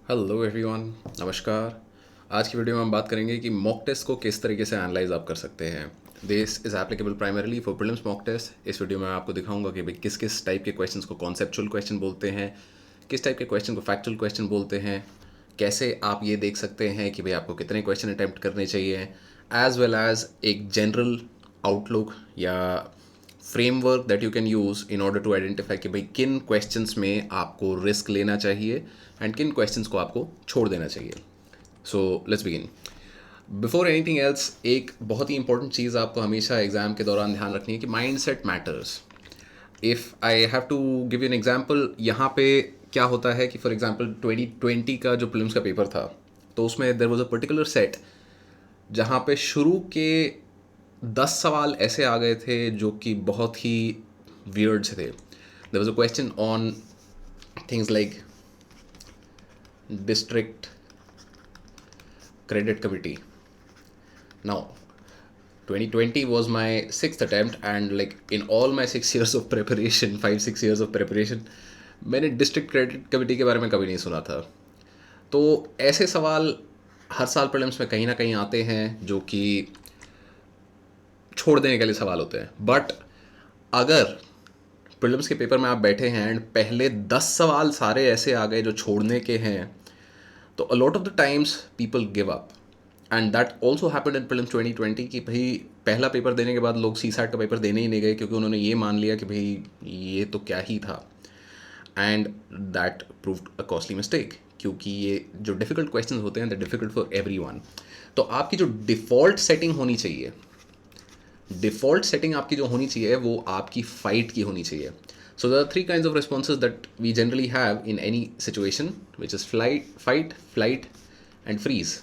Hello everyone, नमस्कार। आज की वीडियो में हम बात करेंगे कि मॉक टेस्ट को किस तरीके से एनालाइज आप कर सकते हैं। This is applicable primarily for prelims mock test. इस वीडियो में मैं आपको दिखाऊंगा कि भाई किस किस टाइप के क्वेश्चंस को कॉन्सेप्चुअल क्वेश्चन बोलते हैं, किस टाइप के क्वेश्चन को फैक्चुअल क्वेश्चन बोलते हैं, कैसे आप ये देख सकते हैं कि भाई आपको कितने क्वेश्चन अटैम्प्ट करने चाहिए, एज वेल एज एक जनरल आउटलुक या framework that you can use in order to identify कि भाई किन क्वेश्चंस में आपको रिस्क लेना चाहिए एंड किन क्वेश्चंस को आपको छोड़ देना चाहिए। So let's begin. Before anything else, एक बहुत ही इंपॉर्टेंट चीज़ आपको हमेशा एग्जाम के दौरान ध्यान रखनी है कि mindset matters. If I have to give you an example, यहाँ पे क्या होता है कि फॉर एग्जाम्पल 2020 का जो प्रीलिम्स का पेपर था, तो उसमें there was a particular set जहाँ पे शुरू के 10 सवाल ऐसे आ गए थे जो कि बहुत ही वियर्ड से थे। There was a question on things like district credit committee. Now 2020 was my sixth attempt, and like in all my 6 years of preparation, 5 6 years of preparation, मैंने डिस्ट्रिक्ट क्रेडिट कमेटी के बारे में कभी नहीं सुना था। तो ऐसे सवाल हर साल प्रीलिम्स में कहीं ना कहीं आते हैं जो कि छोड़ देने के लिए सवाल होते हैं। बट अगर प्रीलिम्स के पेपर में आप बैठे हैं एंड पहले 10 सवाल सारे ऐसे आ गए जो छोड़ने के हैं, तो a lot of the times people give up. And that also happened in prelims 2020 कि भाई पहला पेपर देने के बाद लोग सी सैट का पेपर देने ही नहीं गए क्योंकि उन्होंने ये मान लिया कि भाई ये तो क्या ही था। And that proved a costly mistake, क्योंकि ये जो डिफ़िकल्ट क्वेश्चंस होते हैं दैट डिफ़िकल्ट फॉर एवरीवन। तो आपकी जो डिफ़ॉल्ट सेटिंग होनी चाहिए, डिफ़ॉल्ट सेटिंग आपकी जो होनी चाहिए वो आपकी फ़ाइट की होनी चाहिए। So there are three kinds of responses that we generally have in any situation, which is fight, flight and freeze.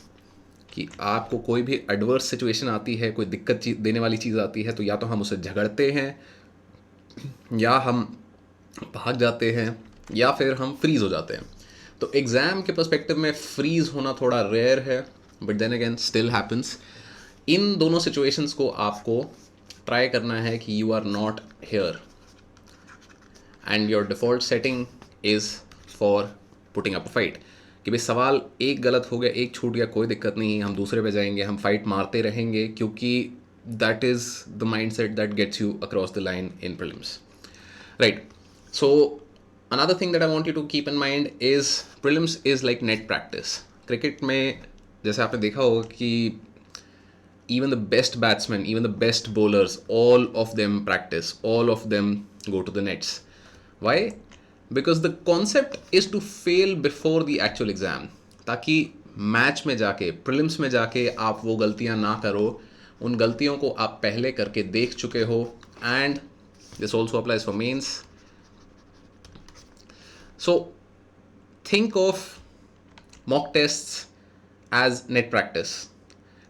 कि आपको कोई भी एडवर्स सिचुएशन आती है, कोई दिक्कत देने वाली चीज़ आती है, तो या तो हम उसे झगड़ते हैं, या हम भाग जाते हैं, या फिर हम फ्रीज़ हो जाते हैं। तो एग्ज़ाम के पर्सपेक्टिव में फ्रीज़ होना थोड़ा रेयर है, but then again still happens. इन दोनों सिचुएशंस को आपको ट्राई करना है कि you are not here and your default setting is for putting up a fight. कि भाई सवाल एक गलत हो गया, एक छूट गया, कोई दिक्कत नहीं, हम दूसरे पे जाएंगे, हम फाइट मारते रहेंगे, क्योंकि that is the mindset that gets you across the line in prelims, right? So another thing that I want you to keep in mind is prelims is like net practice. Cricket में जैसे आपने देखा होगा कि even the best batsmen, even the best bowlers, all of them practice, all of them go to the nets. Why? Because the concept is to fail before the actual exam, ताकि match में जाके, prelims में जाके आप वो गलतियां ना करो। उन गलतियों को आप पहले करके देख चुके हो। And this also applies for mains. So think of mock test as net practice.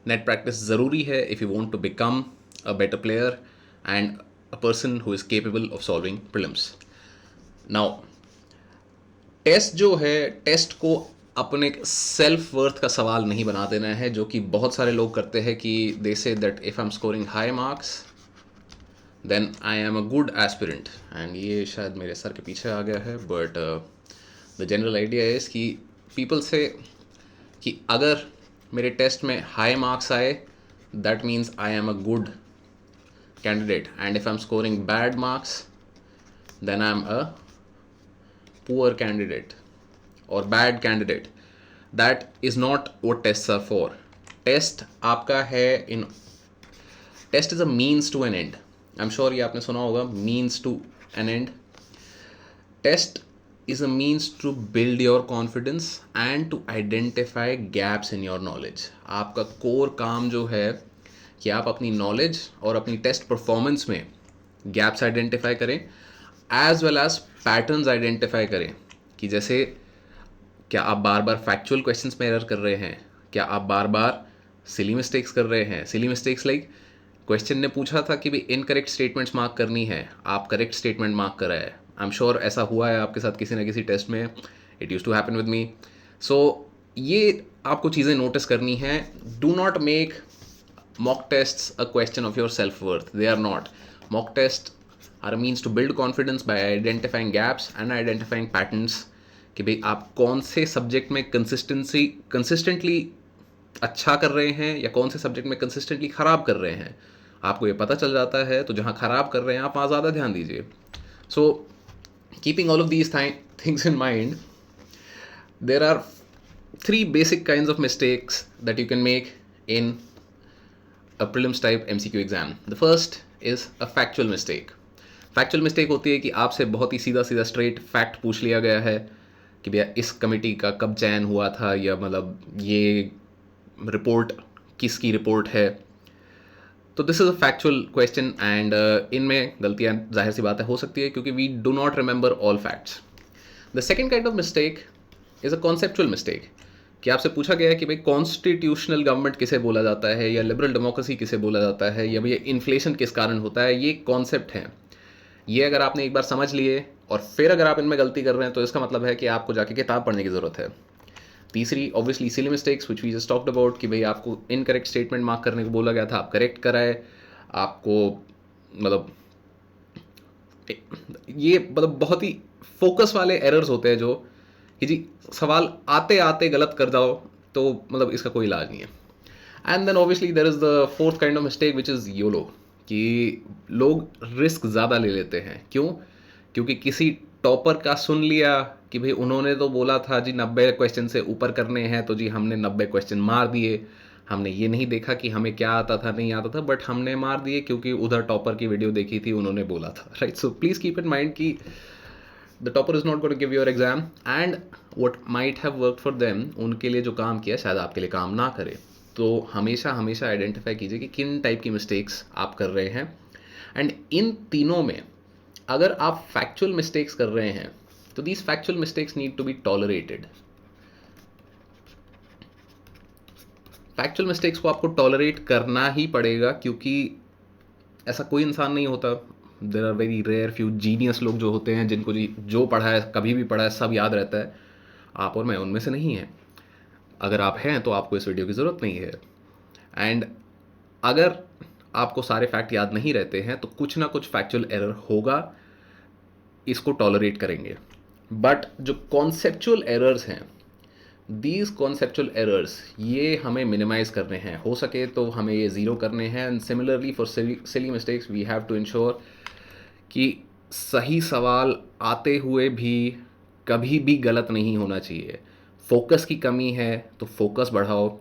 Net practice ज़रूरी है if you want to become a better player and a person who is capable of solving prelims. Now test जो है, test को अपने self worth का सवाल नहीं बना देना है, जो कि बहुत सारे लोग करते हैं कि they say that if I am scoring high marks then I am a good aspirant. And ये शायद मेरे सर के पीछे आ गया है, but the general idea is कि पीपल से कि अगर मेरे टेस्ट में हाई मार्क्स आए that means I am a good candidate, and if I am scoring bad marks then I am a poor candidate और bad candidate. That is not what tests are for. Test आपका है in test is a means to an end. I am sure ये आपने सुना होगा, means to an end. Test is a means to build your confidence and to identify gaps in your knowledge. आपका core काम जो है कि आप अपनी नॉलेज और अपनी टेस्ट परफॉर्मेंस में गैप्स आइडेंटिफाई करें, as well as patterns identify करें। कि जैसे क्या आप बार बार फैक्चुअल क्वेश्चंस में एरर कर रहे हैं, क्या आप बार बार सिली मिस्टेक्स कर रहे हैं। सिली मिस्टेक्स लाइक क्वेश्चन ने पूछा था कि भी इनकरेक्ट स्टेटमेंट्स मार्क करनी है, आप करेक्ट स्टेटमेंट मार्क कर रहे हैं। आई एम श्योर ऐसा हुआ है आपके साथ किसी ना किसी टेस्ट में, it use to happen with me. So ये आपको चीज़ें नोटिस करनी है। Do not make mock tests a question of your self-worth. They are not. Mock tests are a means to build confidence by identifying gaps and identifying patterns कि भाई आप कौन से सब्जेक्ट में कंसिस्टेंटली अच्छा कर रहे हैं या कौन से सब्जेक्ट में कंसिस्टेंटली ख़राब कर रहे हैं। आपको ये पता चल जाता है तो जहाँ ख़राब कर रहे हैं आप वहाँ ज़्यादा ध्यान दीजिए। So keeping all of these things in mind, there are three basic kinds of mistakes that you can make in a prelims type MCQ exam. The first is a factual mistake. Factual mistake होती है कि आपसे बहुत ही सीधा सीधा straight fact पूछ लिया गया है कि भैया इस कमेटी का कब चयन हुआ था, या मतलब ये रिपोर्ट किसकी रिपोर्ट है। तो this is a factual question and इनमें गलतियाँ जाहिर सी बात है हो सकती है क्योंकि we do not remember all facts. The second kind of mistake is a conceptual mistake कि आपसे पूछा गया है कि भाई कॉन्स्टिट्यूशनल गवर्नमेंट किसे बोला जाता है, या लिबरल डेमोक्रेसी किसे बोला जाता है, या भैया इन्फ्लेशन किस कारण होता है। ये कॉन्सेप्ट हैं, ये अगर आपने एक बार समझ लिए और फिर अगर आप इनमें गलती कर रहे हैं तो इसका मतलब है कि आपको जाके किताब पढ़ने की ज़रूरत है। तीसरी obviously silly mistakes which we just talked about कि भाई आपको इनकरेक्ट स्टेटमेंट मार्क करने को बोला गया था, आप करेक्ट कराए। आपको मतलब ये मतलब बहुत ही फोकस वाले एरर्स होते हैं जो कि जी सवाल आते आते गलत कर जाओ तो मतलब इसका कोई इलाज नहीं है। And then obviously there is the fourth kind of mistake which is YOLO, कि लोग रिस्क ज़्यादा ले लेते हैं। क्यों? क्योंकि किसी टॉपर का सुन लिया कि भाई उन्होंने तो बोला था जी 90 क्वेश्चन से ऊपर करने हैं, तो जी हमने 90 क्वेश्चन मार दिए। हमने ये नहीं देखा कि हमें क्या आता था नहीं आता था, बट हमने मार दिए क्योंकि उधर टॉपर की वीडियो देखी थी, उन्होंने बोला था, right. So please keep in mind कि the topper is not going to give your exam and what might have worked for them, उनके लिए जो काम किया शायद आपके लिए काम ना करे। तो हमेशा हमेशा आइडेंटिफाई कीजिए कि किन टाइप की मिस्टेक्स आप कर रहे हैं। एंड इन तीनों में अगर आप फैक्चुअल मिस्टेक्स कर रहे हैं तो these factual mistakes need to be tolerated. Factual mistakes को आपको टॉलरेट करना ही पड़ेगा क्योंकि ऐसा कोई इंसान नहीं होता, there are very rare few genius लोग जो होते हैं जिनको जी जो पढ़ा है कभी भी पढ़ा है सब याद रहता है। आप और मैं उनमें से नहीं हैं। अगर आप हैं तो आपको इस वीडियो की ज़रूरत नहीं है। एंड अगर आपको सारे फैक्ट याद नहीं रहते हैं तो कुछ ना कुछ फैक्चुअल एरर होगा, इसको टॉलरेट करेंगे। बट जो कॉन्सेप्चुअल एरर्स हैं, दीज कॉन्सेप्चुअल एरर्स ये हमें मिनिमाइज करने हैं, हो सके तो हमें ये ज़ीरो करने हैं। And similarly for silly mistakes we have to ensure कि सही सवाल आते हुए भी कभी भी गलत नहीं होना चाहिए। फोकस की कमी है तो फोकस बढ़ाओ,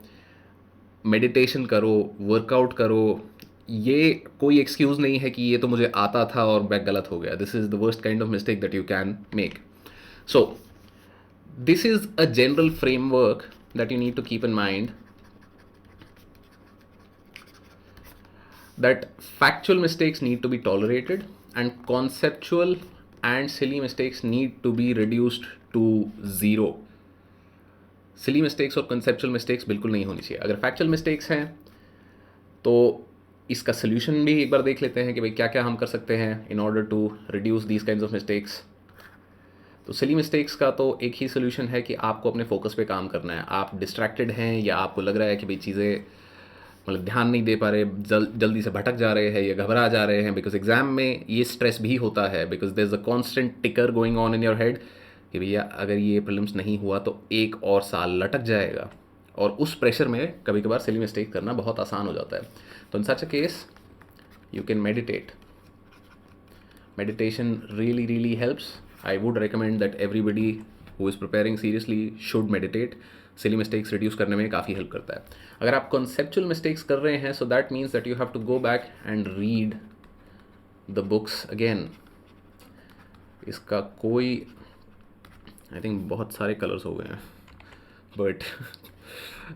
मेडिटेशन करो, वर्कआउट करो। ये कोई एक्सक्यूज़ नहीं है कि ये तो मुझे आता था और मैं गलत हो गया। This is the worst kind of mistake that you can make. So this is a general framework that you need to keep in mind, that factual mistakes need to be tolerated and conceptual and silly mistakes need to be reduced to zero. Silly mistakes और conceptual mistakes बिल्कुल नहीं होनी चाहिए। अगर factual mistakes हैं तो इसका solution भी एक बार देख लेते हैं कि भाई क्या क्या हम कर सकते हैं in order to reduce these kinds of mistakes. तो सिली मिस्टेक्स का तो एक ही सोल्यूशन है कि आपको अपने फोकस पे काम करना है। आप डिस्ट्रैक्टेड हैं या आपको लग रहा है कि भाई चीज़ें मतलब ध्यान नहीं दे पा रहे, जल्दी से भटक जा रहे हैं या घबरा जा रहे हैं, बिकॉज एग्ज़ाम में ये स्ट्रेस भी होता है, because there is a constant ticker going on in your head कि भैया अगर ये प्रीलिम्स नहीं हुआ तो एक और साल लटक जाएगा। और उस प्रेशर में कभी कभार सिली मिस्टेक करना बहुत आसान हो जाता है। तो in such a case you can meditate. Meditation really helps. I would recommend that everybody who is preparing seriously should meditate. Silly mistakes reduce करने में काफ़ी हेल्प करता है। अगर आप conceptual mistakes कर रहे हैं so that means that you have to go back and read the books again. इसका कोई I think बहुत सारे कलर्स हो गए हैं but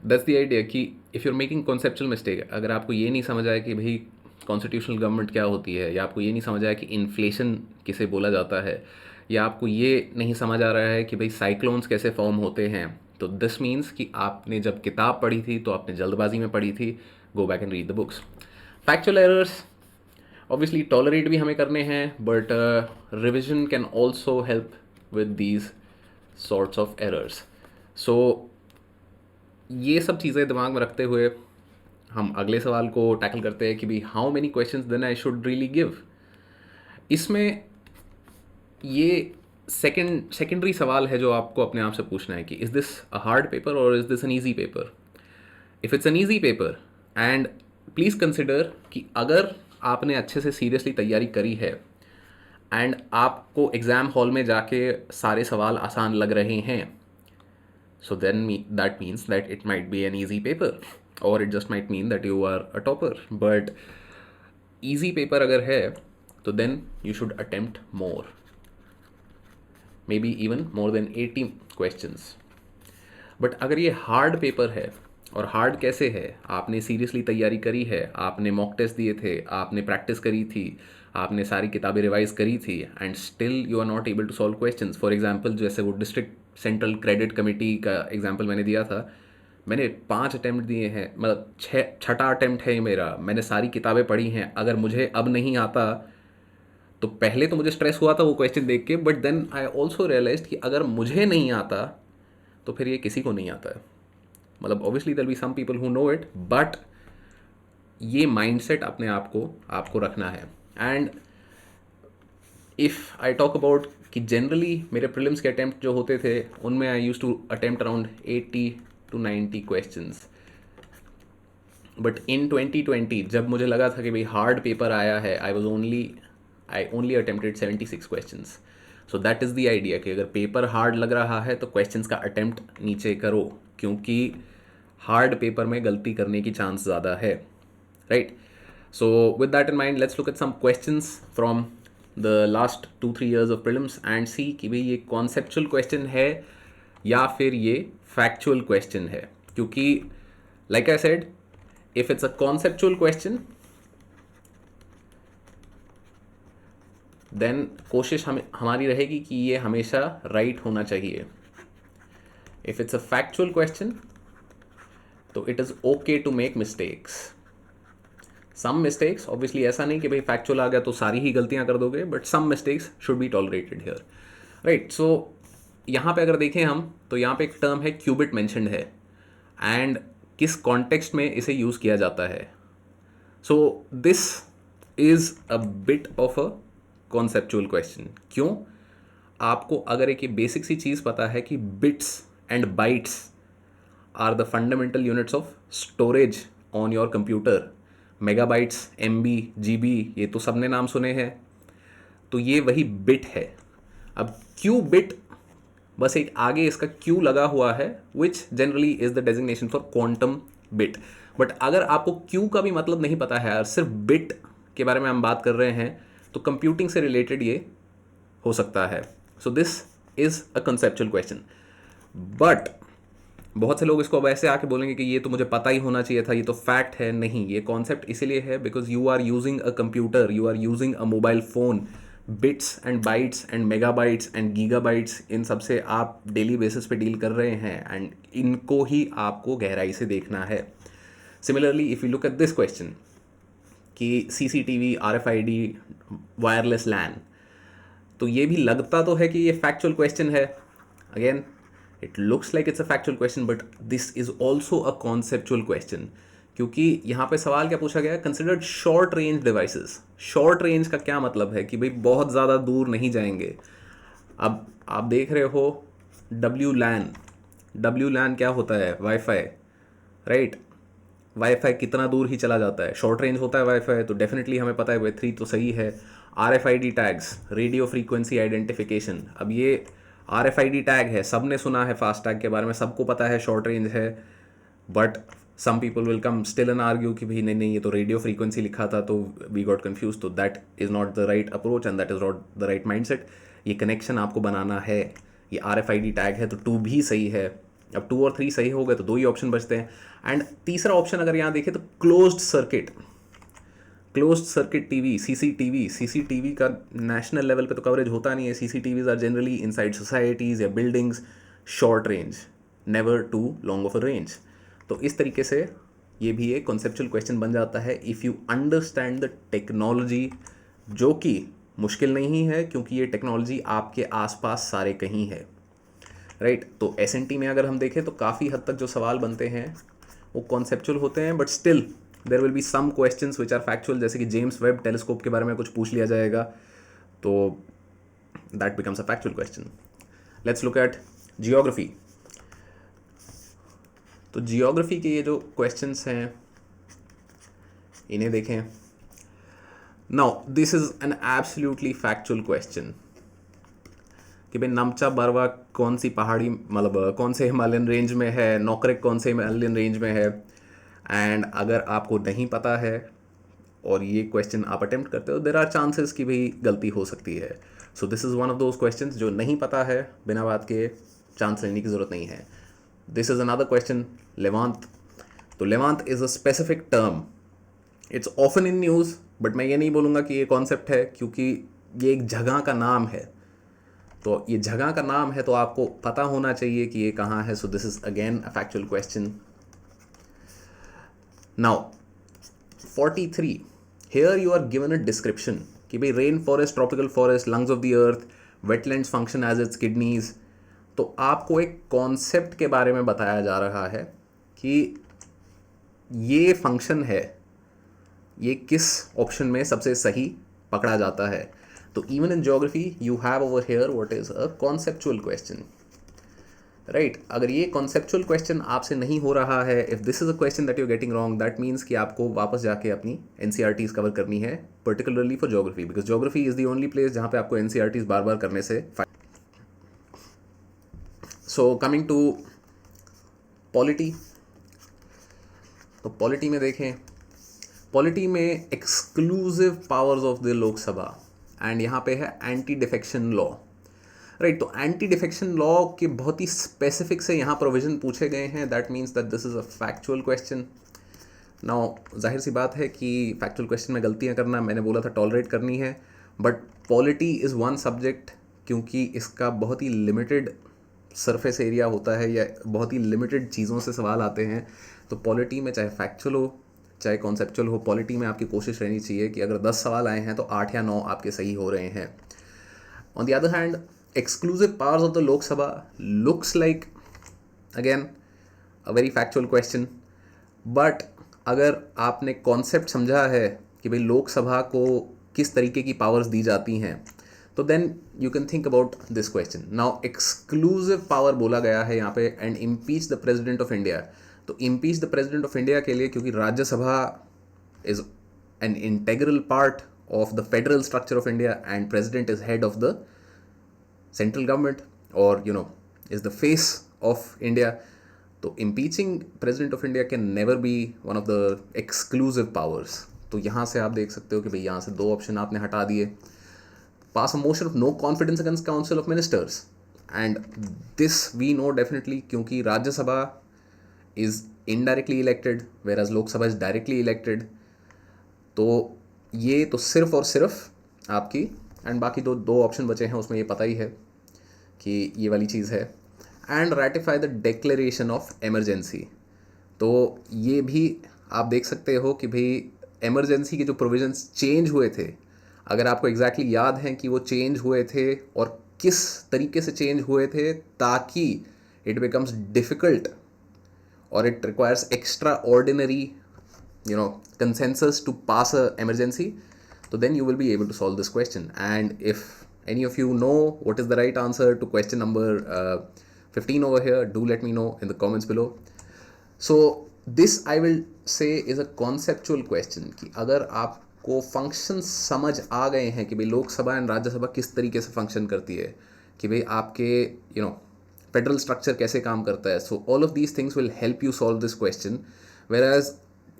that's the idea कि if you're making conceptual mistake, अगर आपको ये नहीं समझ आया कि भाई कॉन्स्टिट्यूशनल गवर्नमेंट क्या होती है, या आपको ये नहीं समझ आया कि इन्फ्लेशन किसे बोला जाता है, या आपको ये नहीं समझ आ रहा है कि भाई साइक्लोन्स कैसे फॉर्म होते हैं, तो दिस मीन्स कि आपने जब किताब पढ़ी थी तो आपने जल्दबाजी में पढ़ी थी। Go back and read the books. Factual errors obviously tolerate भी हमें करने हैं, but revision can also help with these sorts of errors. So ये सब चीज़ें दिमाग में रखते हुए हम अगले सवाल को टैकल करते हैं कि भाई how many questions then I should really give. इसमें ये सेकेंडरी सवाल है जो आपको अपने आप से पूछना है कि is this a hard paper और is this an easy paper. If it's an easy paper, and please consider कि अगर आपने अच्छे से सीरियसली तैयारी करी है एंड आपको एग्ज़ाम हॉल में जाके सारे सवाल आसान लग रहे हैं, so then that means that it might be an easy paper, or it just might mean that you are a topper. But easy paper अगर है तो then you should attempt more, maybe even more than 80 questions. But अगर ये hard paper है, और hard कैसे है, आपने सीरियसली तैयारी करी है, आपने मॉक टेस्ट दिए थे, आपने प्रैक्टिस करी थी, आपने सारी किताबें रिवाइज करी थी, and still you are not able to solve questions. For example जैसे वो डिस्ट्रिक्ट सेंट्रल क्रेडिट कमेटी का एग्जांपल मैंने दिया था, मैंने 5 अटैम्प्ट दिए हैं, मतलब छठा अटैम्प्ट है मेरा, मैंने सारी किताबें पढ़ी हैं. अगर मुझे अब नहीं आता तो पहले तो मुझे स्ट्रेस हुआ था वो क्वेश्चन देख के, but then I also realise कि अगर मुझे नहीं आता तो फिर ये किसी को नहीं आता है. मतलब obviously there be some people who know it, but ये माइंडसेट अपने आप को आपको रखना है. And if I talk about कि जनरली मेरे प्रीलिम्स के अटैम्प्ट जो होते थे उनमें I use to attempt around 80 to 90 questions. But in 2020 जब मुझे लगा था कि भाई हार्ड पेपर आया है, I only attempted 76 questions. So that is the idea कि अगर पेपर हार्ड लग रहा है तो क्वेश्चंस का अटेम्प्ट नीचे करो, क्योंकि हार्ड पेपर में गलती करने की चांस ज़्यादा है, right. So with that in mind let's look at some questions from the last 2-3 years of prelims and see कि भाई ये कॉन्सेप्चुअल क्वेश्चन है या फिर ये फैक्चुअल क्वेश्चन है. क्योंकि like I said, if it's a conceptual question then कोशिश हमारी रहेगी कि ये हमेशा राइट होना चाहिए. if it's a factual question तो it is okay to make mistakes. some mistakes, obviously ऐसा नहीं कि भाई factual आ गया तो सारी ही गलतियां कर दोगे, but some mistakes should be tolerated here, right. so यहाँ पे अगर देखें हम तो यहाँ पे एक टर्म है क्यूबिट मेंशन्ड है, एंड किस कॉन्टेक्स्ट में इसे यूज़ किया जाता है. So this is a bit of a conceptual question. क्यों? आपको अगर एक ये बेसिक सी चीज़ पता है कि bits and bytes are the fundamental units of storage on your computer. Megabytes, MB, GB, ये तो सबने नाम सुने हैं, तो ये वही बिट है. अब क्यू बिट, बस एक आगे इसका क्यू लगा हुआ है, which generally is the designation for quantum bit. But अगर आपको क्यू का भी मतलब नहीं पता है और सिर्फ बिट के बारे में हम बात कर रहे हैं, तो कंप्यूटिंग से रिलेटेड ये हो सकता है. So this is a conceptual question. But बहुत से लोग इसको अब ऐसे आके बोलेंगे कि ये तो मुझे पता ही होना चाहिए था, ये तो फैक्ट है. नहीं, ये कॉन्सेप्ट इसीलिए है because you are using a computer, you are using a mobile phone. Bits and bytes and megabytes and gigabytes, इन सब से आप डेली बेसिस पे डील कर रहे हैं, एंड इनको ही आपको गहराई से देखना है. Similarly if you look at this question कि CCTV, RFID, वायरलेस लैन, तो ये भी लगता तो है कि ये फैक्चुअल क्वेश्चन है. Again it looks like it's a factual question, but this is also a conceptual question. क्योंकि यहाँ पे सवाल क्या पूछा गया है? Considered short range devices. Short range का क्या मतलब है कि भाई बहुत ज़्यादा दूर नहीं जाएंगे. अब आप देख रहे हो WLAN. WLAN क्या होता है? Wifi, right. वाईफाई कितना दूर ही चला जाता है, शॉर्ट रेंज होता है वाईफाई, तो डेफिनेटली हमें पता है Wi-Fi 3 तो सही है. RFID tags, radio frequency identification. अब ये RFID टैग है, सब ने सुना है फास्ट टैग के बारे में, सबको पता है शॉर्ट रेंज है, but some people will come still and argue कि भाई नहीं नहीं, ये तो रेडियो फ्रीक्वेंसी लिखा था तो वी गॉट कन्फ्यूज. तो that is not the right approach and that is not the right mindset. ये कनेक्शन आपको बनाना है. ये RFID टैग है तो 2 भी सही है. अब 2 और 3 सही हो गए तो 2 ही ऑप्शन बचते हैं. एंड तीसरा ऑप्शन अगर यहाँ देखें तो closed circuit. Closed circuit TV, CCTV का नेशनल लेवल पे तो कवरेज होता नहीं है. CCTVs are generally inside societies या buildings. Short range, never too long of a range. तो इस तरीके से ये भी एक कॉन्सेप्चुअल क्वेश्चन बन जाता है if you understand the technology, जो कि मुश्किल नहीं है क्योंकि ये टेक्नोलॉजी आपके आसपास सारे कहीं है, राइट. तो SNT में अगर हम देखें तो काफ़ी हद तक जो सवाल बनते हैं वो कॉन्सेप्चुअल होते हैं, but still there will be some questions which are factual. जैसे कि जेम्स वेब टेलीस्कोप के बारे में कुछ पूछ लिया जाएगा तो that becomes a factual question. Let's look at geography. तो जियोग्राफी के ये जो क्वेश्चंस हैं इन्हें देखें. Now this is an absolutely factual question कि भाई नमचा बरवा कौन सी पहाड़ी मतलब कौन से हिमालयन रेंज में है, नोकरेक कौन से हिमालयन रेंज में है. एंड अगर आपको नहीं पता है और ये क्वेश्चन आप अटेम्प्ट करते हो, देर आर चांसेस कि भाई गलती हो सकती है. So this is one of those question जो नहीं पता है, बिना बात के चांस लेने की ज़रूरत नहीं है. This is another question, Levant. तो Levant is a specific term. It's often in news, but मैं ये नहीं बोलूँगा कि ये कॉन्सेप्ट है, क्योंकि ये एक जगह का नाम है. तो ये जगह का नाम है तो आपको पता होना चाहिए कि ये कहाँ है. So this is again a factual question. Now 43, here you are given a description कि भाई rain forest, tropical forest, lungs of the earth, wetlands function as its kidneys. तो आपको एक कॉन्सेप्ट के बारे में बताया जा रहा है कि ये फंक्शन है, ये किस ऑप्शन में सबसे सही पकड़ा जाता है. तो even in geography you have over here what is a conceptual question, right. अगर ये कॉन्सेप्चुअल क्वेश्चन आपसे नहीं हो रहा है, if this is a question that you getting wrong, that means कि आपको वापस जाके अपनी एनसीईआरटीज कवर करनी है, particularly for geography, because geography is the only place जहाँ पे आपको एनसीईआरटीज बार बार करने से. So coming to polity. तो पॉलिटी में देखें, पॉलिटी में exclusive powers of the Lok Sabha, and यहाँ पे है एंटी डिफेक्शन लॉ, राइट. तो एंटी डिफेक्शन लॉ के बहुत ही स्पेसिफिक से यहाँ प्रोविजन पूछे गए हैं. That means that this is a factual question. Now जाहिर सी बात है कि फैक्चुअल क्वेश्चन में गलतियाँ करना, मैंने बोला था, टॉलरेट करनी है. But polity is one subject, क्योंकि इसका बहुत ही लिमिटेड सरफेस एरिया होता है या बहुत ही लिमिटेड चीज़ों से सवाल आते हैं. तो पॉलिटी में चाहे फैक्चुअल हो चाहे कॉन्सेप्चुअल हो, पॉलिटी में आपकी कोशिश रहनी चाहिए कि अगर 10 सवाल आए हैं तो 8 या 9 आपके सही हो रहे हैं. On the other hand, exclusive powers of the Lok Sabha looks like again a very factual question, but अगर आपने कॉन्सेप्ट समझा है कि भाई लोकसभा को किस तरीके की पावर्स दी जाती हैं, तो then you can think about this question. Now exclusive power बोला गया है यहाँ पे, and impeach the president of India. तो impeach the president of India के लिए, क्योंकि Rajya Sabha is an integral part of the federal structure of India and president is head of the central government, or is the face of India. तो impeaching president of India can never be one of the exclusive powers. तो यहाँ से आप देख सकते हो कि भाई यहाँ से 2 ऑप्शन आपने हटा दिए. पास a motion of no confidence against council of ministers, and this we know definitely, क्योंकि Rajya Sabha is indirectly elected where as Lok Sabha is directly elected. तो ये तो सिर्फ और सिर्फ आपकी, एंड बाकी दो ऑप्शन बचे हैं उसमें ये पता ही है कि ये वाली चीज़ है. And ratify the declaration of emergency. तो ये भी आप देख सकते हो कि भाई एमरजेंसी के जो प्रोविजंस चेंज हुए थे, अगर आपको एग्जैक्टली याद है कि वो चेंज हुए थे और किस तरीके से चेंज हुए थे, ताकि इट बिकम्स डिफ़िकल्ट और it requires extra ordinary consensus to pass a emergency, so then you will be able to solve this question. And if any of you know what is the right answer to question number 15 over here, do let me know in the comments below. So this I will say is a conceptual question कि अगर आपको function समझ आ गए हैं कि भाई Lok Sabha and Rajya Sabha किस तरीके से फंक्शन करती है, कि भाई आपके फेडरल स्ट्रक्चर कैसे काम करता है, so all of these things will help you solve this question. Where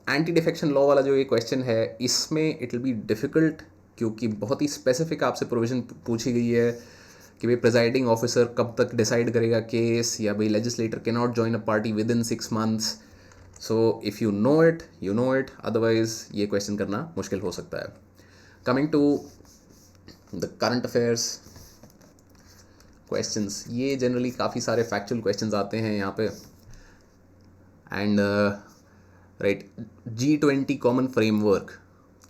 anti defection law वाला जो ये क्वेश्चन है, इसमें इट विल बी डिफ़िकल्ट, क्योंकि बहुत ही स्पेसिफिक आपसे प्रोविज़न पूछी गई है कि भाई प्रिजाइडिंग ऑफिसर कब तक डिसाइड करेगा केस, या भाई legislator can not join a party within 6 months. So if you know it, otherwise ये क्वेश्चन करना मुश्किल हो सकता है. Coming to the current affairs questions, ये जनरली काफ़ी सारे फैक्चुअल क्वेश्चंस आते हैं यहाँ पे. And right, G20 common framework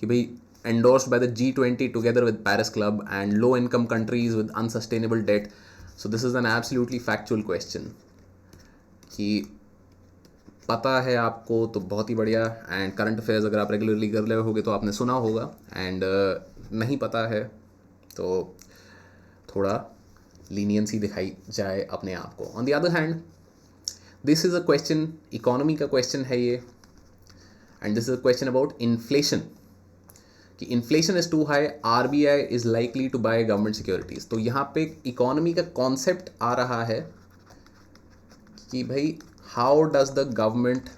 कि भाई endorsed by the G20 together with Paris Club and low income countries with unsustainable debt. So this is an absolutely factual question कि पता है आपको तो बहुत ही बढ़िया, एंड करंट अफेयर्स अगर आप रेगुलरली कर रहे होगे तो आपने सुना होगा, एंड नहीं पता है तो थोड़ा लीनियंसी दिखाई जाए अपने आप को. On the other hand, this is a question, economy का क्वेश्चन है ये, and this is a question about inflation, कि inflation is too high, RBI is likely to buy government securities. तो यहाँ पे इकोनॉमी का कॉन्सेप्ट आ रहा है कि भाई हाउ डज द गवर्नमेंट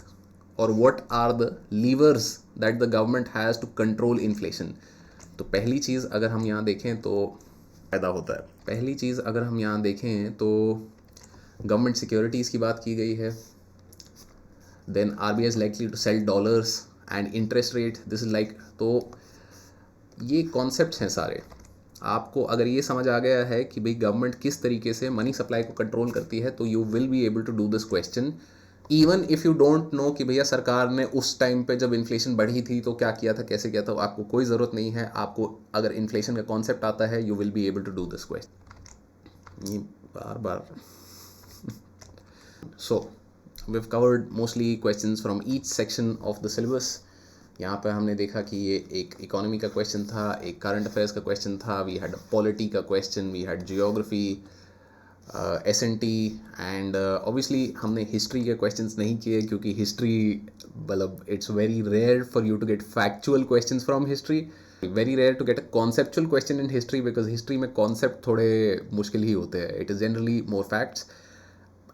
और what are the levers that the government has to control inflation. तो पहली चीज़ अगर हम यहाँ देखें तो पैदा होता है. पहली चीज़ अगर हम यहाँ देखें तो गवर्नमेंट सिक्योरिटीज़ की बात की गई है. Then RBI is likely to sell dollars and interest rate, this is like. तो ये कॉन्सेप्ट्स हैं सारे. आपको अगर ये समझ आ गया है कि भाई गवर्नमेंट किस तरीके से मनी सप्लाई को कंट्रोल करती है, तो you will be able to do this question even if you don't know कि भैया सरकार ने उस टाइम पे जब इन्फ्लेशन बढ़ी थी तो क्या किया था, कैसे किया था. आपको कोई ज़रूरत नहीं है. आपको अगर इन्फ्लेशन का कॉन्सेप्ट आता है, you will be able to do this question. ये बार बार. So we have covered mostly questions from each section of the syllabus. यहाँ पर हमने देखा कि ये एक इकोनॉमी का क्वेश्चन था, एक करंट अफेयर्स का क्वेश्चन था, वी हैड पॉलिटी का question, we had geography, SNT, and obviously हमने हिस्ट्री के क्वेश्चंस नहीं किए क्योंकि हिस्ट्री मतलब it's very rare for you to get factual questions from history, very rare to get a conceptual question in history, because history में concept थोड़े मुश्किल ही होते हैं. It is generally more facts,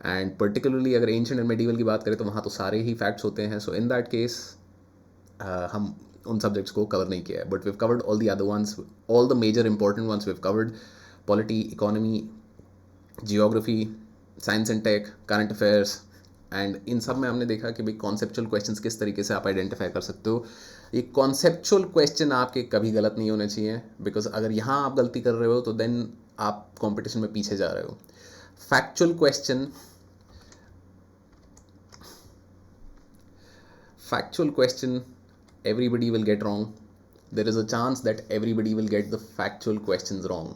and particularly अगर ancient and medieval की बात करें तो वहाँ तो सारे ही फैक्ट्स होते हैं. सो इन दैट केस हम उन सब्जेक्ट्स को कवर नहीं किया है. But we've covered all the other ones, all the major important ones we've covered. Polity, economy, geography, science and tech, current affairs, and in सब में हमने देखा कि भाई कॉन्सेप्चुअल क्वेश्चंस किस तरीके से आप आइडेंटिफाई कर सकते हो. ये कॉन्सेप्चुअल क्वेश्चन आपके कभी गलत नहीं होने चाहिए, बिकॉज अगर यहाँ आप गलती कर रहे हो तो देन आप कॉम्पिटिशन में पीछे जा रहे हो. Factual question everybody will get wrong. There is a chance that everybody will get the factual questions wrong.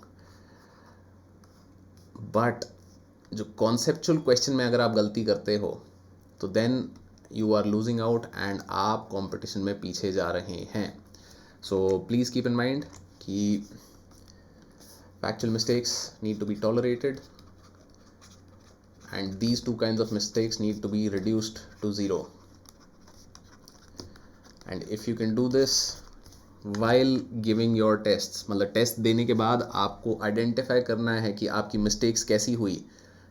But जो conceptual question में अगर आप गलती करते हो तो then you are losing out and आप competition में पीछे जा रहे हैं. So please keep in mind कि factual mistakes need to be tolerated and these two kinds of mistakes need to be reduced to zero. And if you can do this while giving your tests, मतलब test देने के बाद आपको identify करना है कि आपकी मिस्टेक्स कैसी हुई.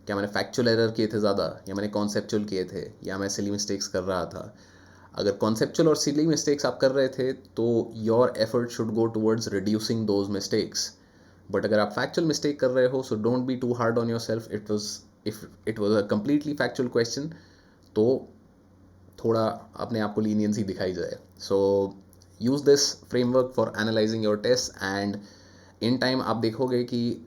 क्या मैंने फैक्चुअल एरर किए थे ज़्यादा, या मैंने कॉन्सेप्चुअल किए थे, या मैं सिली मिस्टेक्स कर रहा था. अगर कॉन्सेप्चुअल और सिली मिस्टेक्स आप कर रहे थे तो your effort should go towards reducing those mistakes. But अगर आप फैक्चुअल मिस्टेक कर रहे हो, so don't be too hard on yourself. If it was a completely factual question तो थोड़ा अपने आप को लीनियंसी दिखाई जाए. So use this framework for analysing your test and in time आप देखोगे कि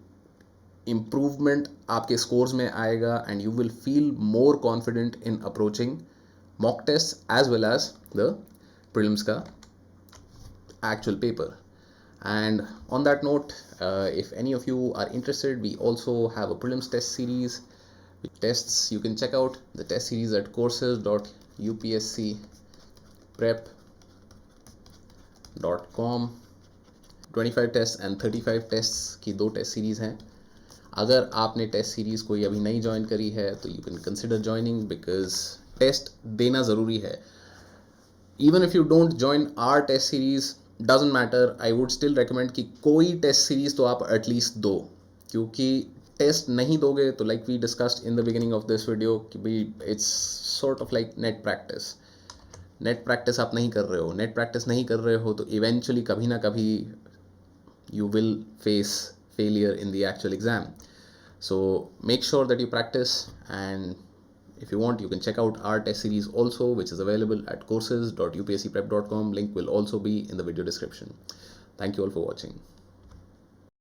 इम्प्रूवमेंट आपके स्कोर्स में आएगा and you will feel more confident in approaching mock test as well as the prelims का actual paper. And on that note, if any of you are interested, we also have a prelims test series. Tests you can check out the test series at courses.upscprep.com. 25 test and 35 tests की 2 test series हैं. अगर आपने test series कोई अभी नहीं join करी है तो you can consider joining, because test देना ज़रूरी है. Even if you don't join our test series, doesn't matter, I would still recommend कि कोई टेस्ट सीरीज तो आप एटलीस्ट दो, क्योंकि टेस्ट नहीं दोगे तो like we discussed in the beginning of this video कि भाई it's sort of like net practice आप नहीं कर रहे हो. नेट प्रैक्टिस नहीं कर रहे हो तो इवेंचुअली कभी ना कभी you will face failure in the actual exam. So make sure that you practice, and if you want you can check out our test series also, which is available at courses.upscprep.com. Link will also be in the video description. Thank you all for watching.